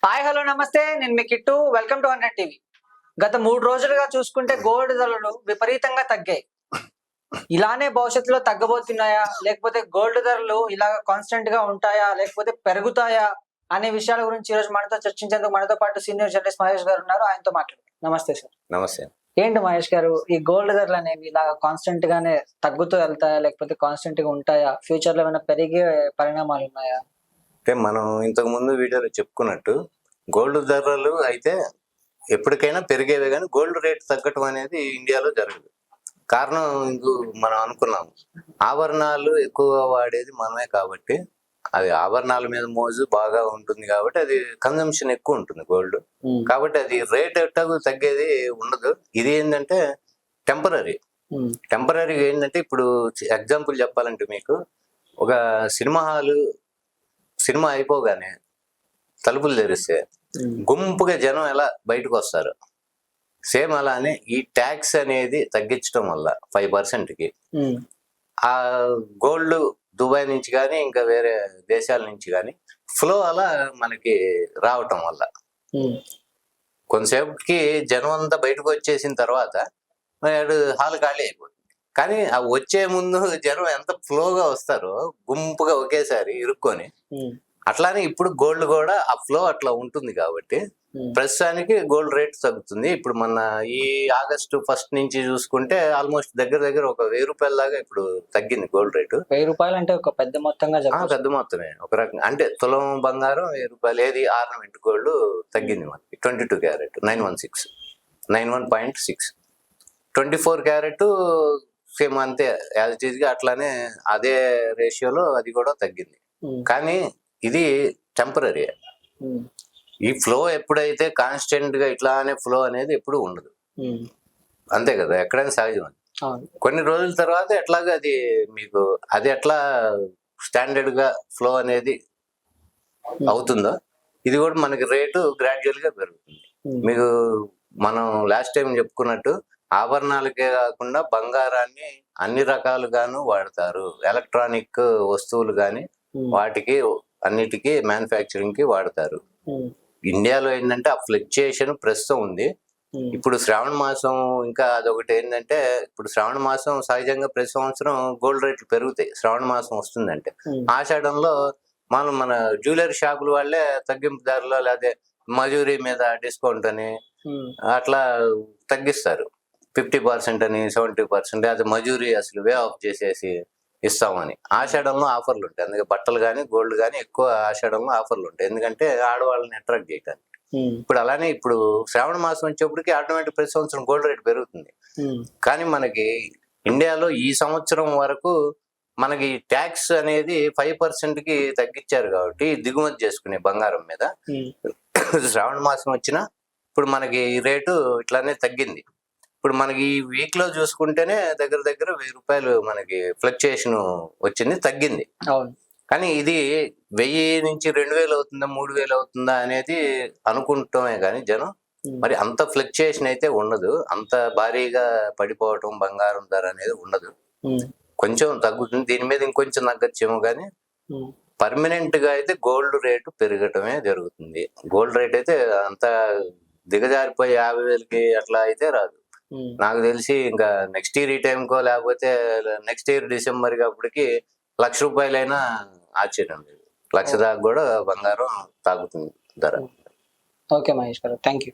Hi hello నమస్తే, నేను మీ kit. Welcome to 100 TV. గత 3 రోజులుగా చూసుకుంటే గోల్డ్ ధరలు విపరీతంగా తగ్గాయి. ఇలానే భవిష్యత్తులో తగ్గబోతున్నాయా, లేకపోతే గోల్డ్ ధరలు ఇలా కాన్స్టెంట్ గా ఉంటాయా, లేకపోతే పెరుగుతాయా అనే విషయాల గురించి ఈరోజు మనతో చర్చించేందుకు మనతో పాటు సీనియర్ జర్నలిస్ట్ మహేష్ గారు ఉన్నారు. ఆయనతో మాట్లాడదాం. నమస్తే సార్. నమస్తే. ఏంటి మహేష్ గారు, ఈ గోల్డ్ ధరలు అనేవి ఇలా కాన్స్టెంట్ గానే తగ్గుతూ వెళ్తాయా, లేకపోతే కాన్స్టెంట్ గా ఉంటాయా? ఫ్యూచర్ లో ఏమైనా పెరిగే పరిణామాలు ఉన్నాయా? అంటే మనం ఇంతకు ముందు వీడియోలో చెప్పుకున్నట్టు గోల్డ్ ధరలు అయితే ఎప్పటికైనా పెరిగేవే, కానీ గోల్డ్ రేట్ తగ్గటం అనేది ఇండియాలో జరగదు. కారణం ఇందుకు మనం అనుకున్నాము, ఆభరణాలు ఎక్కువ వాడేది మనమే కాబట్టి, అది ఆభరణాల మీద మోజు బాగా ఉంటుంది కాబట్టి అది కన్జంప్షన్ ఎక్కువ ఉంటుంది గోల్డ్. కాబట్టి అది రేట్ ఎట్టకు తగ్గేది ఉండదు. ఇది ఏంటంటే టెంపరీ ఏంటంటే, ఇప్పుడు ఎగ్జాంపుల్ చెప్పాలంటే మీకు, ఒక సినిమా అయిపోగానే తలుపులు తెరిస్తే గుంపుగా జనం ఎలా బయటకు వస్తారు, సేమ్ అలానే ఈ ట్యాక్స్ అనేది తగ్గించడం వల్ల 5%కి ఆ గోల్డ్ దుబాయ్ నుంచి కానీ ఇంకా వేరే దేశాల నుంచి కానీ ఫ్లో అలా మనకి రావటం వల్ల కొంతసేపుకి జనం అంతా బయటకు వచ్చేసిన తర్వాత హాల్ ఖాళీ అయిపోతుంది. కానీ ఆ వచ్చే ముందు జనం ఎంత ఫ్లోగా వస్తారో గుంపుగా ఒకేసారి ఇరుక్కొని, అట్లానే ఇప్పుడు గోల్డ్ కూడా ఆ ఫ్లో అట్లా ఉంటుంది కాబట్టి ప్రస్తుతానికి గోల్డ్ రేట్ తగ్గుతుంది. ఇప్పుడు మన ఈ ఆగస్టు 1 నుంచి చూసుకుంటే ఆల్మోస్ట్ దగ్గర ఒక 1000 రూపాయల దాకా ఇప్పుడు తగ్గింది గోల్డ్ రేటు. 1000 రూపాయలు అంటే ఒక పెద్ద మొత్తంగా పెద్ద మొత్తమే. ఒక రకంగా అంటే తులం బంగారం 1000 రూపాయలు, ఏది ఆర్నమెంట్ గోల్డ్ తగ్గింది మనకి. 22 క్యారెట్ 91.6, 24 క్యారెట్ సేమ్ అంతే యాజ్ ఇట్ ఈజ్ గా, అట్లానే అదే రేషియోలో అది కూడా తగ్గింది. కానీ ఇది టెంపరీ. ఈ ఫ్లో ఎప్పుడైతే కాన్స్టెంట్ గా ఇట్లానే ఫ్లో అనేది ఎప్పుడు ఉండదు, అంతే కదా, ఎక్కడైనా సహజం. కొన్ని రోజుల తర్వాత ఎట్లాగా అది మీకు అది ఎట్లా స్టాండర్డ్ గా ఫ్లో అనేది అవుతుందో, ఇది కూడా మనకి రేటు గ్రాడ్యువల్ గా పెరుగుతుంది. మీకు మనం లాస్ట్ టైం చెప్పుకున్నట్టు ఆభరణాలకే కాకుండా బంగారాన్ని అన్ని రకాలుగాను వాడతారు. ఎలక్ట్రానిక్ వస్తువులు కానీ వాటికి అన్నిటికీ మ్యానుఫ్యాక్చరింగ్ కి వాడతారు. ఇండియాలో ఏంటంటే ఆ ఫ్లక్చుయేషన్ ప్రస్తుతం ఉంది. ఇప్పుడు శ్రావణ మాసం, ఇంకా అదొకటి ఏంటంటే, ఇప్పుడు శ్రావణ మాసం సహజంగా ప్రతి సంవత్సరం గోల్డ్ రేట్లు పెరుగుతాయి. శ్రావణ మాసం వస్తుందంటే ఆషాఢంలో మన జ్యువెలరీ షాపుల వాళ్ళే తగ్గింపు ధరలో, లేదా మజూరీ మీద డిస్కౌంట్ అని అట్లా తగ్గిస్తారు. 50% అని, 70%. అది మజూరీ అసలు వే ఆఫ్ చేసేసి ఇస్తామని ఆషాఢంలో ఆఫర్లు ఉంటాయి. అందుకే బట్టలు కానీ గోల్డ్ కానీ ఎక్కువ ఆషాఢంలో ఆఫర్లు ఉంటాయి, ఎందుకంటే ఆడవాళ్ళని అట్రాక్ట్ చేయడానికి. ఇప్పుడు అలానే ఇప్పుడు శ్రావణ మాసం వచ్చేప్పటికి ఆటోమేటిక్ ప్రతి సంవత్సరం గోల్డ్ రేట్ పెరుగుతుంది. కానీ మనకి ఇండియాలో ఈ సంవత్సరం వరకు మనకి ట్యాక్స్ అనేది 5%కి తగ్గించారు కాబట్టి దిగుమతి చేసుకునే బంగారం మీద శ్రావణ మాసం వచ్చినా ఇప్పుడు మనకి రేటు ఇట్లానే తగ్గింది. ఇప్పుడు మనకి ఈ వీక్ లో చూసుకుంటేనే దగ్గర 1000 రూపాయలు మనకి ఫ్లక్చుయేషన్ వచ్చింది, తగ్గింది. కానీ ఇది 1000 నుంచి 2000 అవుతుందా 3000 అవుతుందా అనేది అనుకుంటామే కానీ జనం, మరి అంత ఫ్లక్చుయేషన్ అయితే ఉండదు. అంత భారీగా పడిపోవటం బంగారం ధర అనేది ఉండదు, కొంచెం తగ్గుతుంది. దీని మీద ఇంకొంచెం తగ్గచ్చేమో, కానీ పర్మనెంట్ గా అయితే గోల్డ్ రేటు పెరగటమే జరుగుతుంది. గోల్డ్ రేట్ అయితే అంత దిగజారిపోయి 50,000కి అట్లా అయితే రాదు. నాకు తెలిసి ఇంకా నెక్స్ట్ ఇయర్ ఈ టైంకో, లేకపోతే నెక్స్ట్ ఇయర్ డిసెంబర్కి అప్పటికి 1,00,000 రూపాయలైనా ఆశ్చర్యం లేదు. 1,00,000 దాకా కూడా బంగారం తాగుతుంది ధర. ఓకే మహేష్ గారు, థ్యాంక్ యూ.